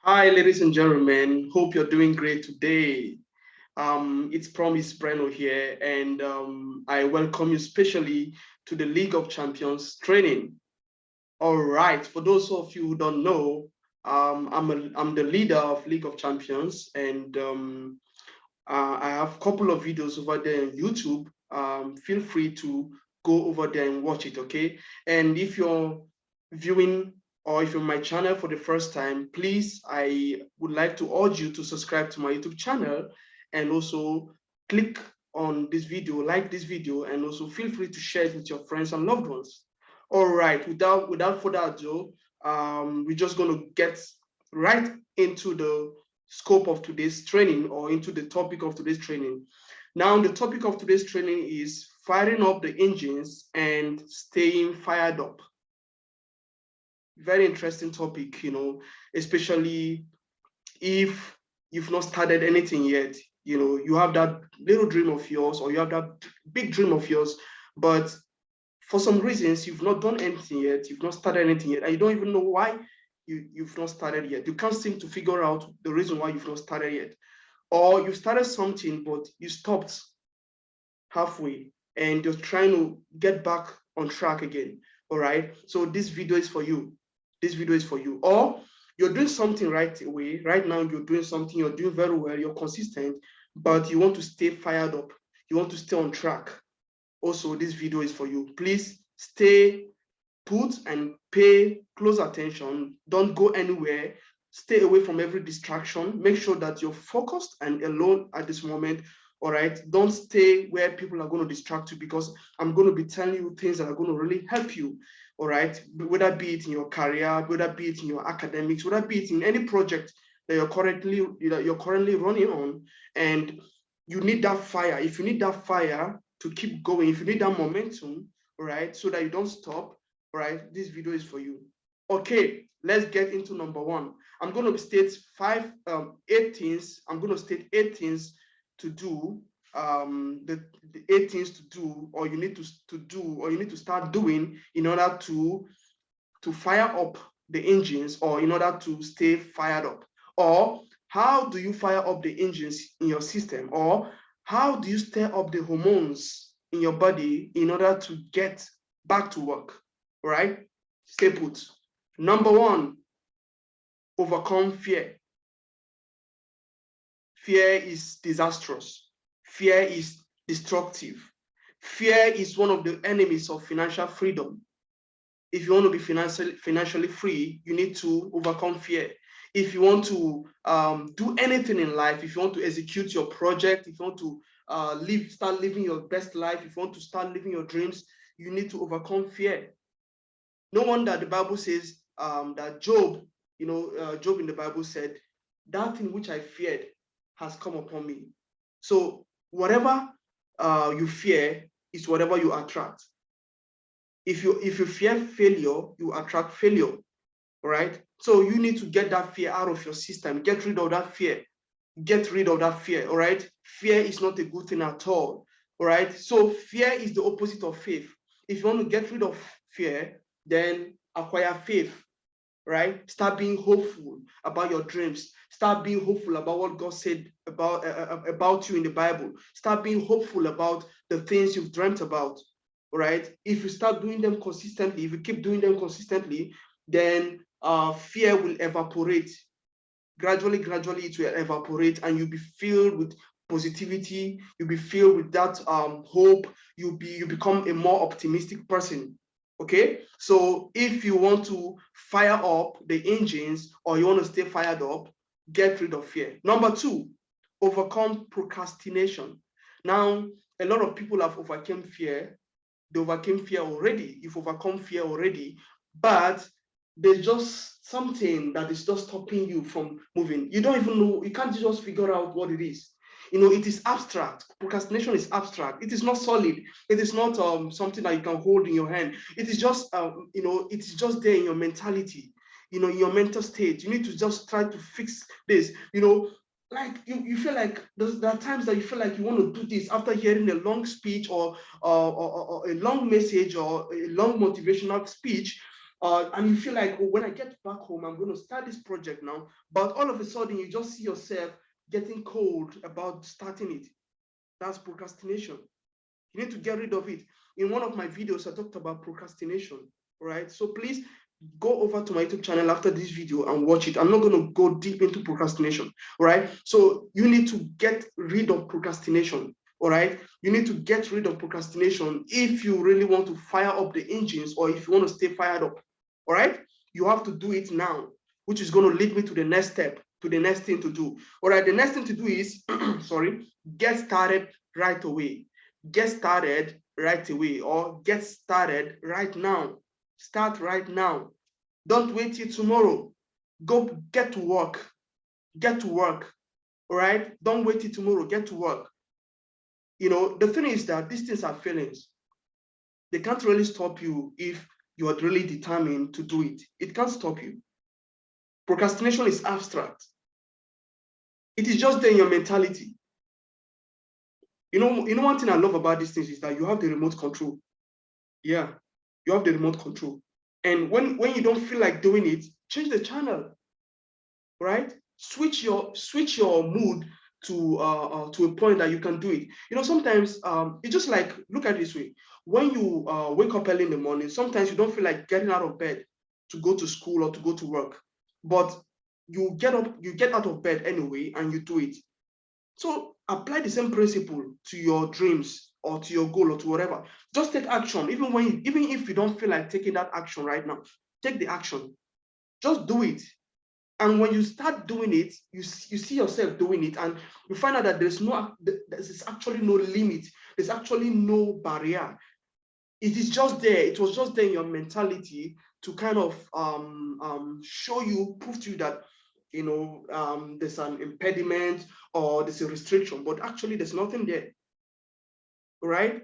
Hi, ladies and gentlemen. Hope you're doing great today. It's Promise Breno here, and I welcome you specially to the League of Champions training. All right, for those of you who don't know, I'm the leader of League of Champions, and I have a couple of videos over there on YouTube. Feel free to go over there and watch it, okay? And if you're viewing or if you're on my channel for the first time, please, I would like to urge you to subscribe to my YouTube channel and also click on this video, like this video, and also feel free to share it with your friends and loved ones. All right, without further ado, we're just going to get right into the scope of today's training or into the topic of today's training. Now, the topic of today's training is firing up the engines and staying fired up. Very interesting topic, especially if you've not started anything yet. You have that little dream of yours or you have that big dream of yours, but for some reasons you've not done anything yet, you've not started anything yet, and you don't even know why you've not started yet. You can't seem to figure out the reason why you've not started yet. Or you started something, but you stopped halfway and you're trying to get back on track again. All right. So this video is for you. This video is for you. Or you're doing something right away. Right now, you're doing something, you're doing very well, you're consistent, but you want to stay fired up. You want to stay on track. Also, this video is for you. Please stay put and pay close attention. Don't go anywhere. Stay away from every distraction. Make sure that you're focused and alone at this moment. All right. Don't stay where people are going to distract you, because I'm going to be telling you things that are going to really help you. All right. Whether be it in your career, whether be it in your academics, whether be it in any project that you're currently running on, and you need that fire. If you need that fire to keep going, if you need that momentum, all right, so that you don't stop, all right, this video is for you. Okay, let's get into number one. I'm going to state eight things. I'm going to state 8 things to do. The 8 things to do, or you need to do, or you need to start doing in order to fire up the engines, or in order to stay fired up. Or how do you fire up the engines in your system? Or how do you stir up the hormones in your body in order to get back to work? All right? Stay put. Number one, overcome fear. Fear is disastrous. Fear is destructive. Fear is one of the enemies of financial freedom. If you want to be financially free, you need to overcome fear. If you want to do anything in life, if you want to execute your project, if you want to start living your best life, if you want to start living your dreams, you need to overcome fear. No wonder the Bible says that Job, Job in the Bible said, that thing which I feared has come upon me. So whatever you fear is whatever you attract. If you fear failure, you attract failure. All right. So you need to get that fear out of your system. Get rid of that fear. Get rid of that fear. All right. Fear is not a good thing at all. All right. So fear is the opposite of faith. If you want to get rid of fear, then acquire faith. Right? Start being hopeful about your dreams. Start being hopeful about what God said about you in the Bible. Start being hopeful about the things you've dreamt about. All right? If you start doing them consistently, if you keep doing them consistently, then fear will evaporate. Gradually, it will evaporate, and you'll be filled with positivity. You'll be filled with that hope. You become a more optimistic person. Okay, so if you want to fire up the engines, or you want to stay fired up, get rid of fear. Number two, overcome procrastination. Now, a lot of people have overcome fear. They overcame fear already. You've overcome fear already, but there's just something that is just stopping you from moving. You don't even know, you can't just figure out what it is. It is abstract. Procrastination is abstract. It is not solid. It is not something that you can hold in your hand. It is just, it is just there in your mentality, in your mental state. You need to just try to fix this. Like you feel like there are times that you feel like you want to do this after hearing a long speech or a long message or a long motivational speech. and you feel like, oh, when I get back home, I'm going to start this project now. But all of a sudden, you just see yourself getting cold about starting it. That's procrastination. You need to get rid of it. In one of my videos, I talked about procrastination, right? So please go over to my YouTube channel after this video and watch it. I'm not going to go deep into procrastination, right? So you need to get rid of procrastination, all right? You need to get rid of procrastination if you really want to fire up the engines or if you want to stay fired up, all right? You have to do it now, which is going to lead me to the next step, to the next thing to do. All right, the next thing to do is, get started right away. Get started right away, or get started right now. Start right now. Don't wait till tomorrow. Go get to work. Get to work. All right? Don't wait till tomorrow. Get to work. You know, the thing is that these things are feelings. They can't really stop you if you are really determined to do it. It can't stop you. Procrastination is abstract. It is just there in your mentality. You know, one thing I love about these things is that you have the remote control. Yeah, you have the remote control. And when you don't feel like doing it, change the channel, right? Switch your mood to a point that you can do it. You know, sometimes it's just like, look at it this way. When you wake up early in the morning, sometimes you don't feel like getting out of bed to go to school or to go to work, but you get out of bed anyway and you do it. So apply the same principle to your dreams or to your goal or to whatever. Just take action, even if you don't feel like taking that action right now. Take the action. Just do it. And when you start doing it, you see yourself doing it, and you find out that there's actually no limit. There's actually no barrier. It is just there. It was just there in your mentality to kind of prove to you that, you know, there's an impediment or there's a restriction, but actually there's nothing there, right?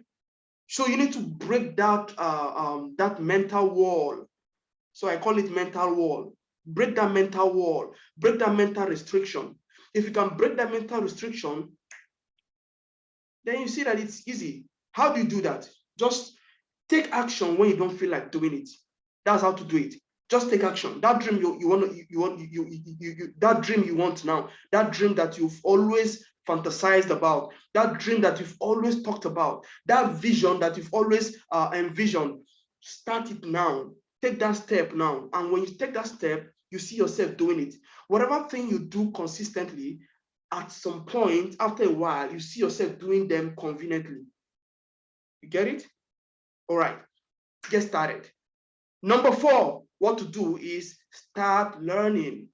So you need to break that mental wall. So I call it mental wall. Break that mental wall. Break that mental restriction. If you can break that mental restriction, then you see that it's easy. How do you do that? Just take action when you don't feel like doing it. That's how to do it. Just take action. That dream that dream you want now, that dream that you've always fantasized about, that dream that you've always talked about, that vision that you've always envisioned, start it now. Take that step now. And when you take that step, you see yourself doing it. Whatever thing you do consistently, at some point, after a while, you see yourself doing them conveniently. You get it? All right, get started. Number 4, what to do is start learning.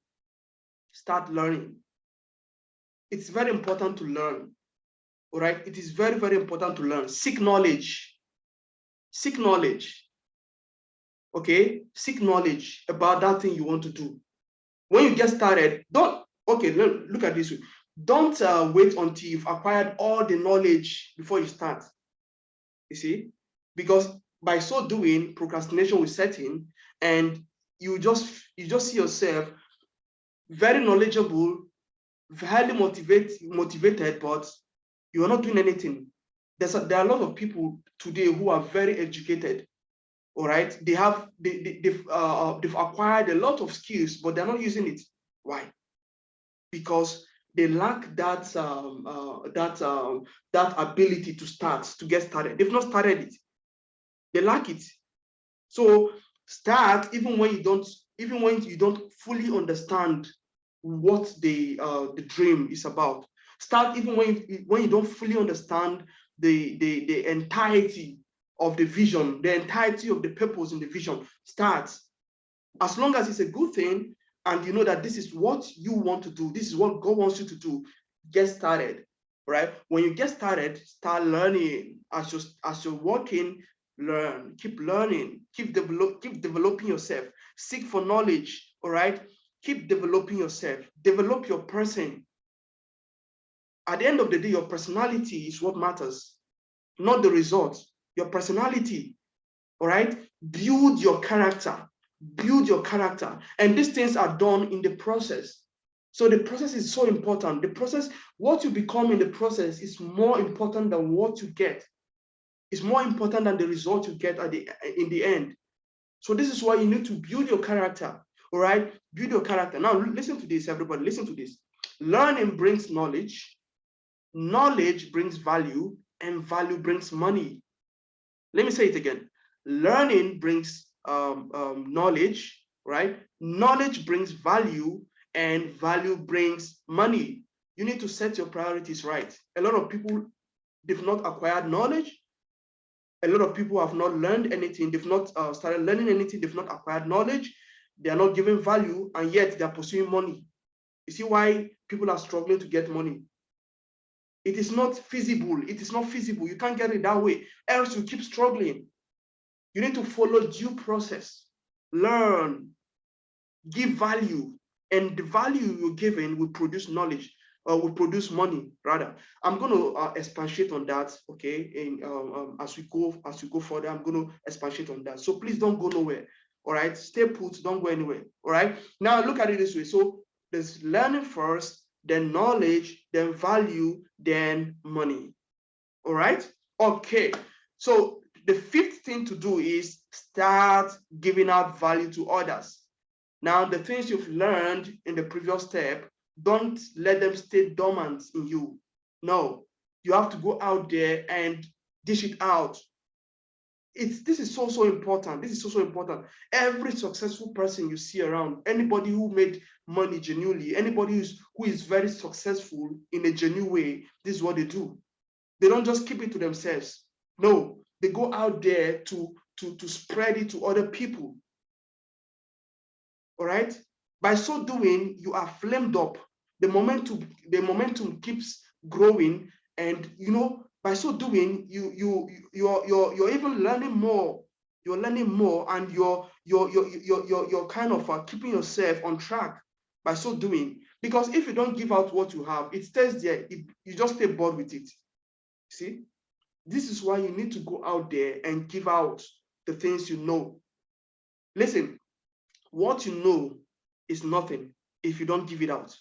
Start learning. It's very important to learn. All right, it is very, very important to learn. Seek knowledge. Seek knowledge. Okay, seek knowledge about that thing you want to do. When you get started, look at this. Don't wait until you've acquired all the knowledge before you start. You see, because by so doing, procrastination will set in, and you just see yourself very knowledgeable, highly motivated, but you are not doing anything. There are a lot of people today who are very educated. All right, they've acquired a lot of skills, but they're not using it. Why? Because they lack that ability to get started. They've not started it. They lack it. So start even when you don't fully understand what the dream is about. Start even when you don't fully understand the entirety of the vision, the entirety of the purpose in the vision. Start. As long as it's a good thing and you know that this is what you want to do, this is what God wants you to do, get started. Right? When you get started, start learning. As you're working, learn. Keep learning. Keep developing yourself. Seek for knowledge. All right? Keep developing yourself. Develop your person. At the end of the day, your personality is what matters, not the results. Your personality. All right? Build your character. Build your character. And these things are done in the process. So the process is so important. The process, what you become in the process is more important than what you get. It's more important than the result you get in the end. So this is why you need to build your character. All right, build your character. Now listen to this, everybody. Listen to this. Learning brings knowledge. Knowledge brings value, and value brings money. Let me say it again. Learning brings knowledge, right? Knowledge brings value, and value brings money. You need to set your priorities right. A lot of people, they've not acquired knowledge. A lot of people have not learned anything. They've not started learning anything. They've not acquired knowledge. They are not giving value, and yet they are pursuing money. You see why people are struggling to get money? It is not feasible. It is not feasible. You can't get it that way, else you keep struggling. You need to follow due process. Learn, give value, and the value you're giving will produce knowledge, or will produce money rather. I'm going to expatiate on that, okay? And as we go further, I'm going to expatiate on that. So please don't go nowhere. All right, stay put. Don't go anywhere. All right. Now look at it this way. So there's learning first, then knowledge, then value, then money. All right. Okay. So the fifth thing to do is start giving out value to others. Now, the things you've learned in the previous step, don't let them stay dormant in you. No, you have to go out there and dish it out. This is so important. This is so important. Every successful person you see around, anybody who made money genuinely, anybody who is very successful in a genuine way, this is what they do. They don't just keep it to themselves. No, they go out there to spread it to other people. All right. By so doing, you are flamed up. The momentum keeps growing, and by so doing, you're even learning more. You're learning more, and you're kind of keeping yourself on track by so doing. Because if you don't give out what you have, it stays there. You just stay bored with it. See, this is why you need to go out there and give out the things you know. Listen, what you know is nothing if you don't give it out.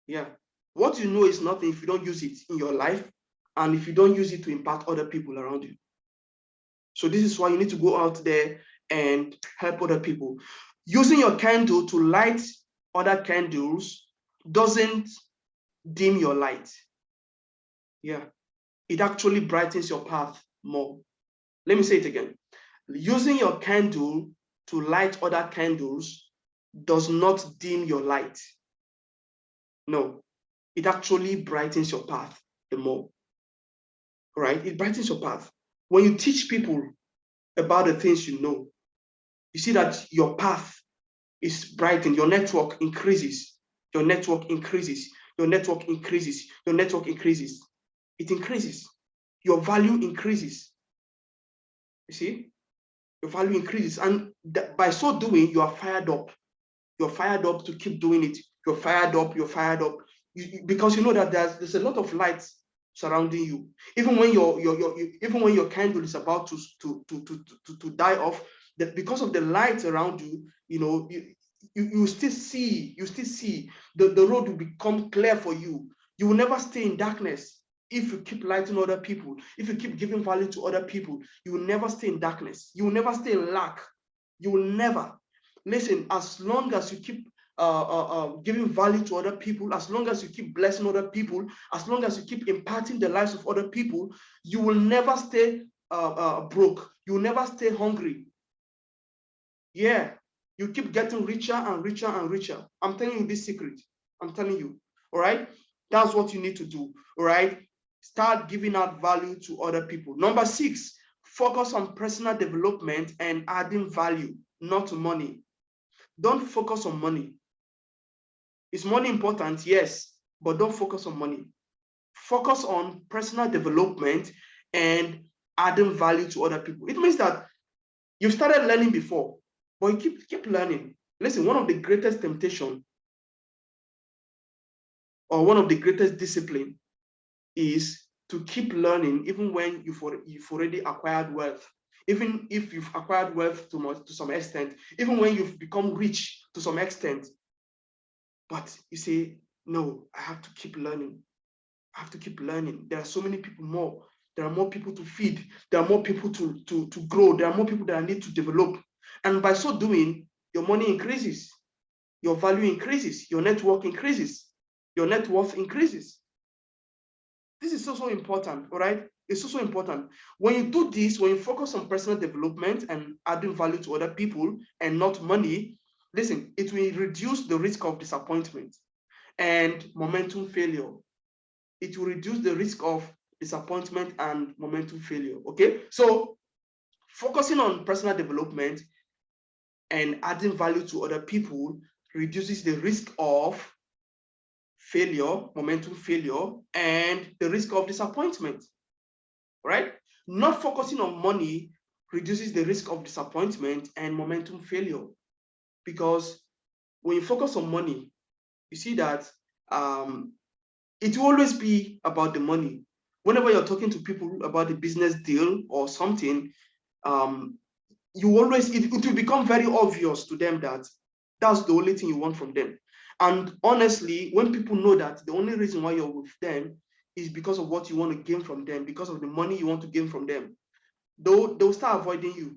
Yeah. What you know is nothing if you don't use it in your life, and if you don't use it to impact other people around you. So this is why you need to go out there and help other people. Using your candle to light other candles doesn't dim your light. Yeah. It actually brightens your path more. Let me say it again. Using your candle to light other candles does not dim your light. No, it actually brightens your path the more. Right? It brightens your path. When you teach people about the things you know, you see that your path is brightened, your network increases, your network increases, your network increases, your network increases. It increases. Your value increases. You see? Your value increases. And by so doing, you are fired up. You're fired up to keep doing it. You're fired up, because you know that there's a lot of light surrounding you. Even when your candle is about to die off, that because of the light around you, you still see the road will become clear for you. You will never stay in darkness. If you keep lighting other people, if you keep giving value to other people, you will never stay in darkness. You will never stay in lack. You will never. Listen, as long as you keep giving value to other people, as long as you keep blessing other people, as long as you keep impacting the lives of other people, you will never stay broke. You will never stay hungry. Yeah, you keep getting richer and richer and richer. I'm telling you this secret. I'm telling you. All right, that's what you need to do. All right, start giving out value to other people. Number 6, focus on personal development and adding value, not money. Don't focus on money. Is money important? Yes, but don't focus on money. Focus on personal development and adding value to other people. It means that you've started learning before, but you keep learning. Listen, one of the greatest temptation or one of the greatest discipline is to keep learning even when you've already acquired wealth. Even if you've acquired wealth to some extent, even when you've become rich to some extent, but you say, no, I have to keep learning. I have to keep learning. There are so many people more. there are more people to feed, there are more people to grow, there are more people that I need to develop. And by so doing, your money increases, your value increases, your network increases, your net worth increases. This is also important, all right? It's also important. When you do this, when you focus on personal development and adding value to other people and not money, listen, it will reduce the risk of disappointment and momentum failure. It will reduce the risk of disappointment and momentum failure, okay? So focusing on personal development and adding value to other people reduces the risk of failure, momentum failure, and the risk of disappointment, right? Not focusing on money reduces the risk of disappointment and momentum failure, because when you focus on money, you see that it will always be about the money. Whenever you're talking to people about a business deal or something, you always, it will become very obvious to them that that's the only thing you want from them. And honestly, when people know that the only reason why you're with them is because of what you want to gain from them, because of the money you want to gain from them, they'll start avoiding you.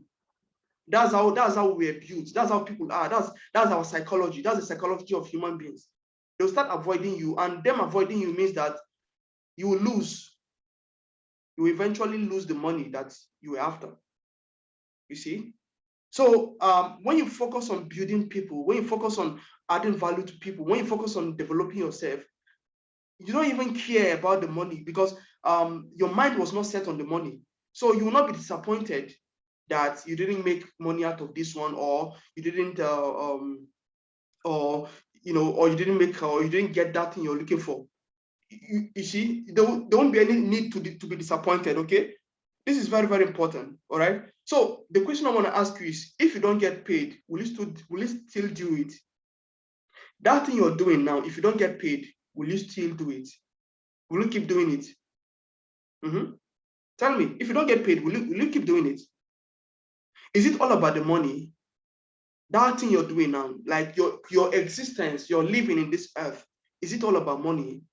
That's how we're built. That's how people are. That's our psychology. That's the psychology of human beings. They'll start avoiding you, and them avoiding you means that you will lose. You will eventually lose the money that you were after. You see? So when you focus on building people, when you focus on adding value to people, when you focus on developing yourself, you don't even care about the money, because your mind was not set on the money. So you will not be disappointed that you didn't make money out of this one, or you didn't, or or you didn't make, or you didn't get that thing you're looking for. You see, there won't be any need to be disappointed. Okay, this is very, very important. All right. So the question I want to ask you is, if you don't get paid, will you still do it? That thing you're doing now, if you don't get paid, will you still do it? Will you keep doing it? Tell me, if you don't get paid, will you keep doing it? Is it all about the money? That thing you're doing now, like your existence, your living in this earth, is it all about money?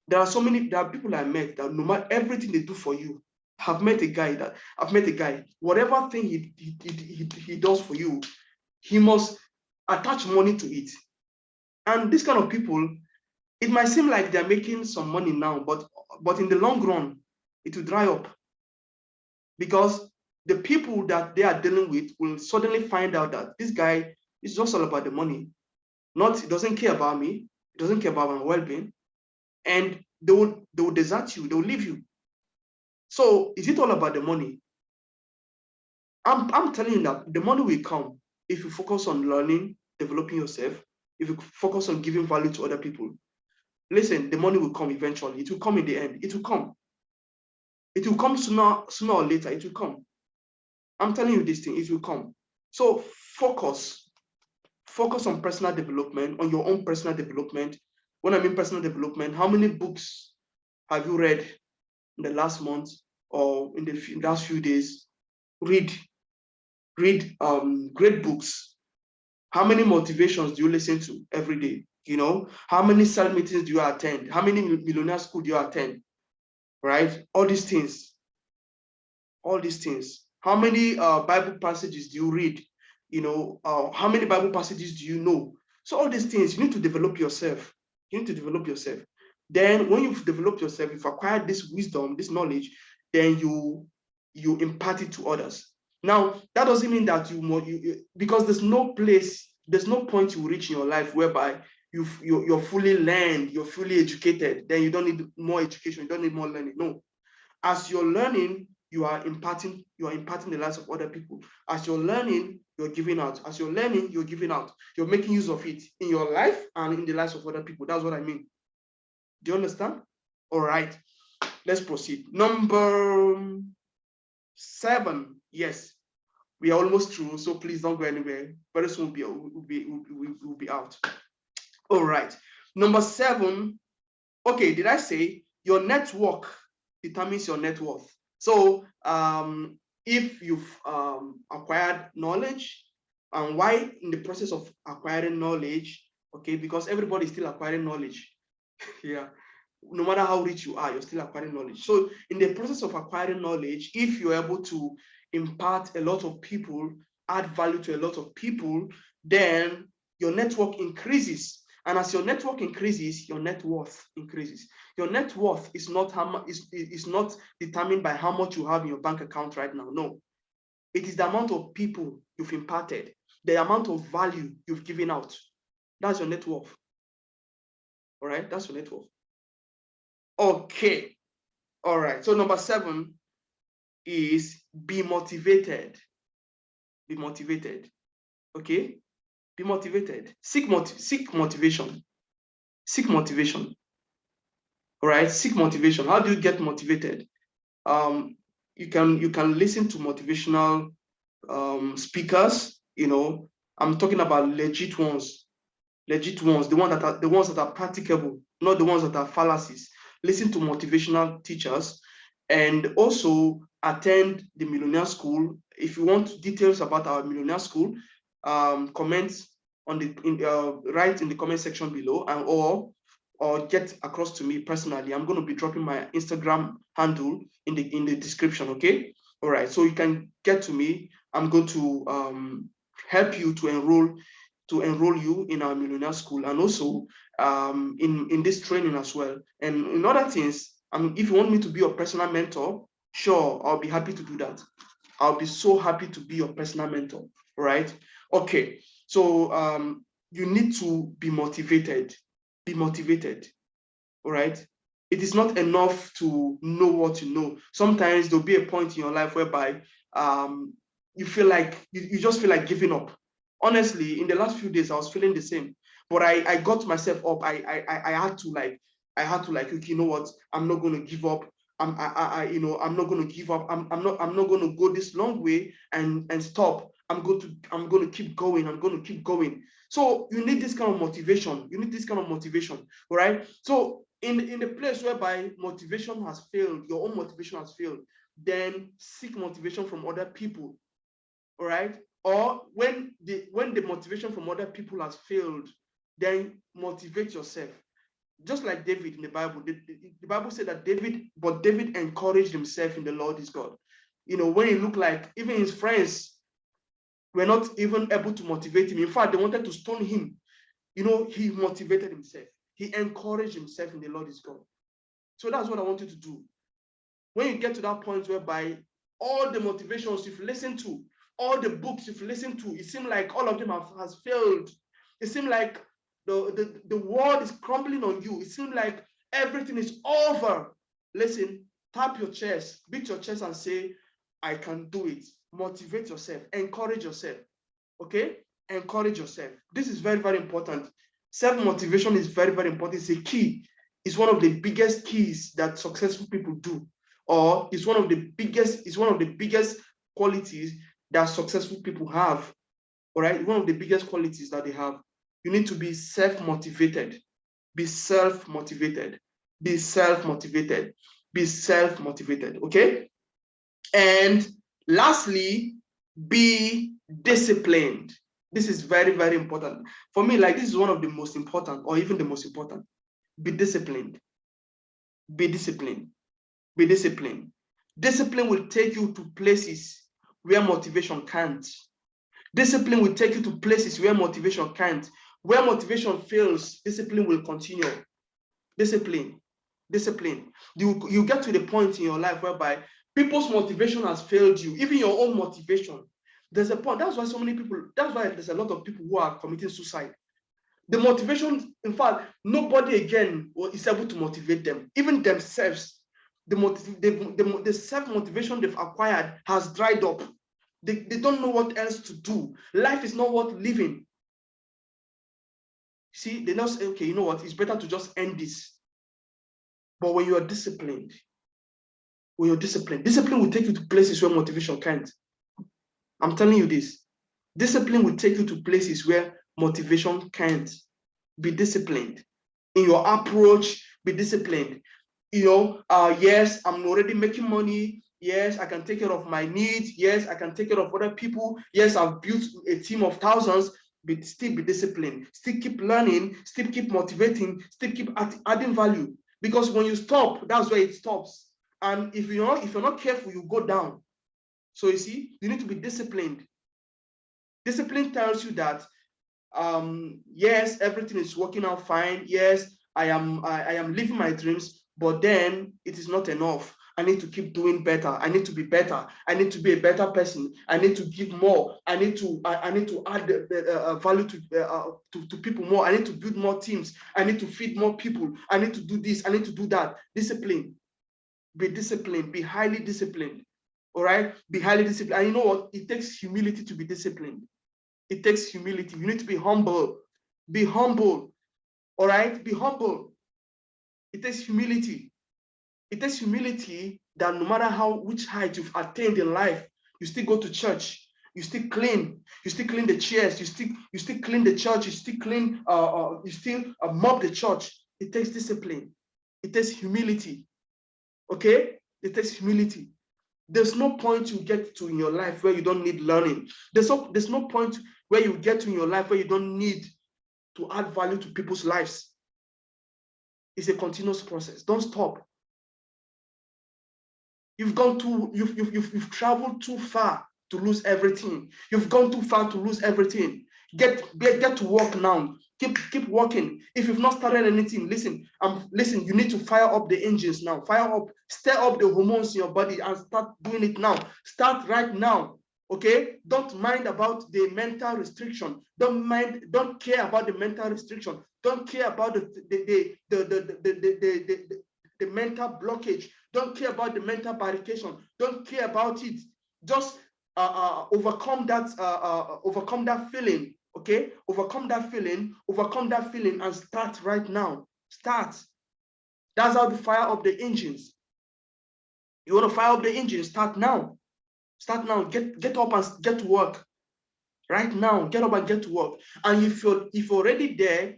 There are people I met that no matter everything they do for you, I've met a guy, whatever thing he does for you, he must attach money to it. And this kind of people, it might seem like they're making some money now, but in the long run, it will dry up, because the people that they are dealing with will suddenly find out that this guy is just all about the money. He doesn't care about me, he doesn't care about my well-being, and they will desert you, they will leave you. So is it all about the money? I'm telling you that the money will come if you focus on learning, developing yourself, if you focus on giving value to other people. Listen, the money will come eventually. It will come in the end. It will come. It will come sooner or later. It will come. I'm telling you this thing, it will come. So focus on personal development, on your own personal development. When I mean personal development, how many books have you read in the last month or in the last few days? Read great books. How many motivations do you listen to every day? How many cell meetings do you attend? How many millionaire school do you attend? Right? All these things. How many Bible passages do you read? How many Bible passages do you know? So all these things, you need to develop yourself. Then when you've developed yourself, you've acquired this wisdom, this knowledge, then you impart it to others. Now, that doesn't mean that because there's no point you reach in your life whereby you're fully learned, you're fully educated, then you don't need more education, you don't need more learning. No. As you're learning, you are imparting the lives of other people. As you're learning, you're giving out. As you're learning, you're giving out. You're making use of it in your life and in the lives of other people. That's what I mean. Do you understand? All right. Let's proceed. Number 7. Yes, we are almost through, so please don't go anywhere. Very soon we'll be out. All right. Number 7. Okay, did I say your network determines your net worth? So if you've acquired knowledge, and why in the process of acquiring knowledge, okay, because everybody is still acquiring knowledge. Yeah. no matter how rich you are, you're still acquiring knowledge. So in the process of acquiring knowledge, if you're able to impart a lot of people, add value to a lot of people, then your network increases. And as your network increases, your net worth increases. Your net worth is not determined by how much you have in your bank account right now. No, it is the amount of people you've imparted, the amount of value you've given out. That's your net worth. All right, that's your net worth. Okay. All right. So number 7 is be motivated. Be motivated. Okay. Be motivated. Seek motivation. Seek motivation. All right. Seek motivation. How do you get motivated? You can listen to motivational speakers. I'm talking about legit ones, the ones that are practicable, not the ones that are fallacies. Listen to motivational teachers, and also attend the Millionaire School. If you want details about our Millionaire School, comment write in the comment section below, and or get across to me personally. I'm going to be dropping my Instagram handle in the description. Okay. All right. So you can get to me. I'm going to help you to enroll you in our Millionaire School, and also in this training as well. And in other things, if you want me to be your personal mentor, sure, I'll be happy to do that. I'll be so happy to be your personal mentor, right? Okay, so you need to be motivated. Be motivated, all right? It is not enough to know what you know. Sometimes there'll be a point in your life whereby you feel like you just feel like giving up. Honestly, in the last few days, I was feeling the same. But I got myself up. I had to like, okay, you know what? I'm not going to give up. I'm not going to give up. I'm not going to go this long way and stop. I'm going to keep going. I'm going to keep going. So you need this kind of motivation. You need this kind of motivation, all right? So in the place whereby motivation has failed, your own motivation has failed, then seek motivation from other people, all right? Or when the motivation from other people has failed, then motivate yourself. Just like David in the Bible, the Bible said that David encouraged himself in the Lord his God. When it looked like even his friends were not even able to motivate him. In fact, they wanted to stone him. He motivated himself. He encouraged himself in the Lord his God. So that's what I want you to do. When you get to that point whereby all the motivations you've listened to, all the books you've listened to, it seems like all of them has failed. It seems like the world is crumbling on you. It seems like everything is over. Listen, tap your chest, beat your chest and say, I can do it. Motivate yourself, encourage yourself. Okay? Encourage yourself. This is very, very important. Self-motivation is very, very important. It's a key. It's one of the biggest keys that successful people do, or it's one of the biggest qualities that successful people have. All right, one of the biggest qualities that they have. You need to be self-motivated. Be self-motivated. Be self-motivated. Be self-motivated. Okay. And lastly, be disciplined. This is very, very important. For me, like, this is one of the most important, or even the most important. Be disciplined. Be disciplined. Be disciplined. Discipline will take you to places where motivation can't. Discipline will take you to places where motivation can't. Where motivation fails, discipline will continue. Discipline. Discipline. You get to the point in your life whereby people's motivation has failed you, even your own motivation. There's a point. That's why there's a lot of people who are committing suicide. The motivation, in fact, nobody again is able to motivate them, even themselves. The self-motivation they've acquired has dried up. They don't know what else to do. Life is not worth living. See, they now say, okay, you know what? It's better to just end this. But when you are disciplined, discipline will take you to places where motivation can't. I'm telling you this. Discipline will take you to places where motivation can't. Be disciplined. In your approach, be disciplined. Yes, I'm already making money. Yes, I can take care of my needs. Yes, I can take care of other people. Yes, I've built a team of thousands, but still be disciplined. Still keep learning, still keep motivating, still keep adding value. Because when you stop, that's where it stops. And if you're not careful, you go down. So you see, you need to be disciplined. Discipline tells you that yes, everything is working out fine. Yes, I am living my dreams, but then it is not enough. I need to keep doing better. I need to be better. I need to be a better person. I need to give more. I need to add value to people more. I need to build more teams. I need to feed more people. I need to do this. I need to do that. Discipline. Be disciplined. Be highly disciplined. All right. Be highly disciplined. And you know what? It takes humility to be disciplined. It takes humility. You need to be humble. Be humble. All right? Be humble. It takes humility. It takes humility that no matter which height you've attained in life, you still go to church. You still clean. You still clean the chairs. You still clean the church. You still clean. You still mop the church. It takes discipline. It takes humility. Okay? It takes humility. There's no point you get to in your life where you don't need learning. There's no point where you get to in your life where you don't need to add value to people's lives. It's a continuous process. Don't stop. You've traveled too far to lose everything. You've gone too far to lose everything. Get to work now. Keep working. If you've not started anything, listen. You need to fire up the engines now. Stir up the hormones in your body and start doing it now. Start right now. Okay? Don't mind about the mental restriction. Don't care about the mental restriction. Don't care about the mental blockage. Don't care about the mental barricade. Don't care about it. Just overcome that feeling. Okay, overcome that feeling and start right now. Start. That's how to fire up the engines. You want to fire up the engine, start now. Start now. Get up and get to work. Right now, get up and get to work. And if you're already there,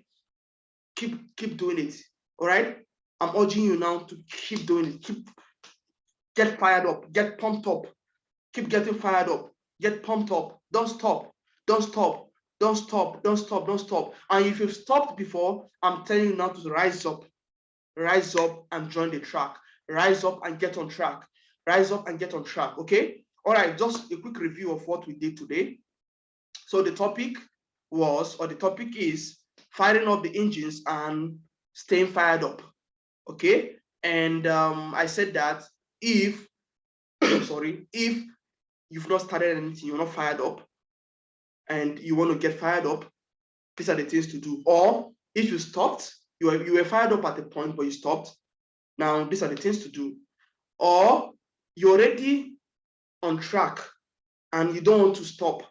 keep doing it. All right? I'm urging you now to keep doing it. Get fired up, get pumped up. Keep getting fired up, get pumped up. Don't stop. Don't stop. Don't stop. Don't stop. Don't stop. And if you've stopped before, I'm telling you now to rise up. Rise up and join the track. Rise up and get on track. Rise up and get on track. Okay? All right, just a quick review of what we did today. So the topic is firing up the engines and staying fired up. Okay? And I said that if you've not started anything, you're not fired up, and you want to get fired up, these are the things to do. Or if you stopped, you were fired up at the point, but you stopped. Now, these are the things to do. Or you're already on track and you don't want to stop.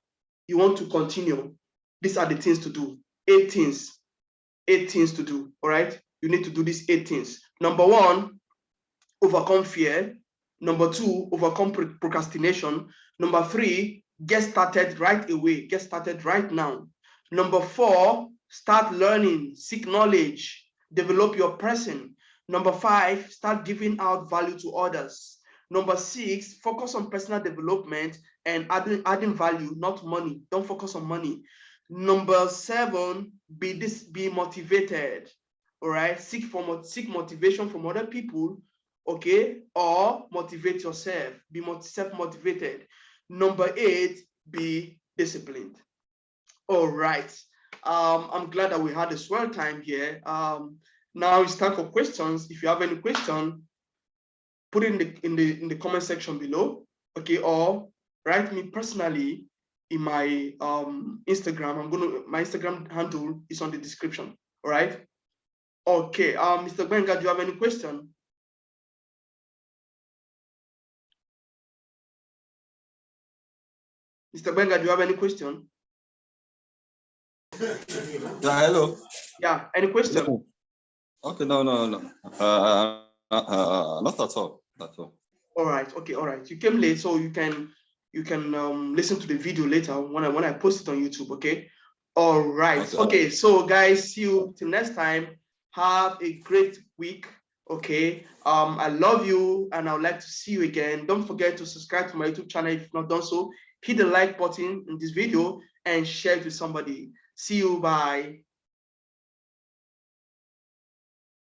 You want to continue. These are the things to do. 8 things. 8 things to do. All right? You need to do these 8 things. Number 1, overcome fear. Number 2, overcome procrastination. Number 3, get started right away. Get started right now. Number 4, start learning, seek knowledge, develop your person. Number 5, start giving out value to others. Number 6, focus on personal development and adding value, not money. Don't focus on money. Number 7, be motivated. All right, seek motivation from other people. Okay, or motivate yourself. Be self-motivated. Number 8, be disciplined. All right. I'm glad that we had a swell time here. Now it's time for questions. If you have any question, put it in the comment section below. Okay, or write me personally in my Instagram. My Instagram handle is on the description. All right. Okay. Mr. Benga, do you have any question? Mr. Benga, do you have any question? Yeah, hello. Yeah, any question? No. Okay, no. Not at all. All right, okay, all right. You came late, so you can listen to the video later when I post it on YouTube, okay? All right. Okay, so guys, see you till next time. Have a great week. Okay. I love you and I would like to see you again. Don't forget to subscribe to my YouTube channel if you've not done so. Hit the like button in this video and share it with somebody. See you. Bye.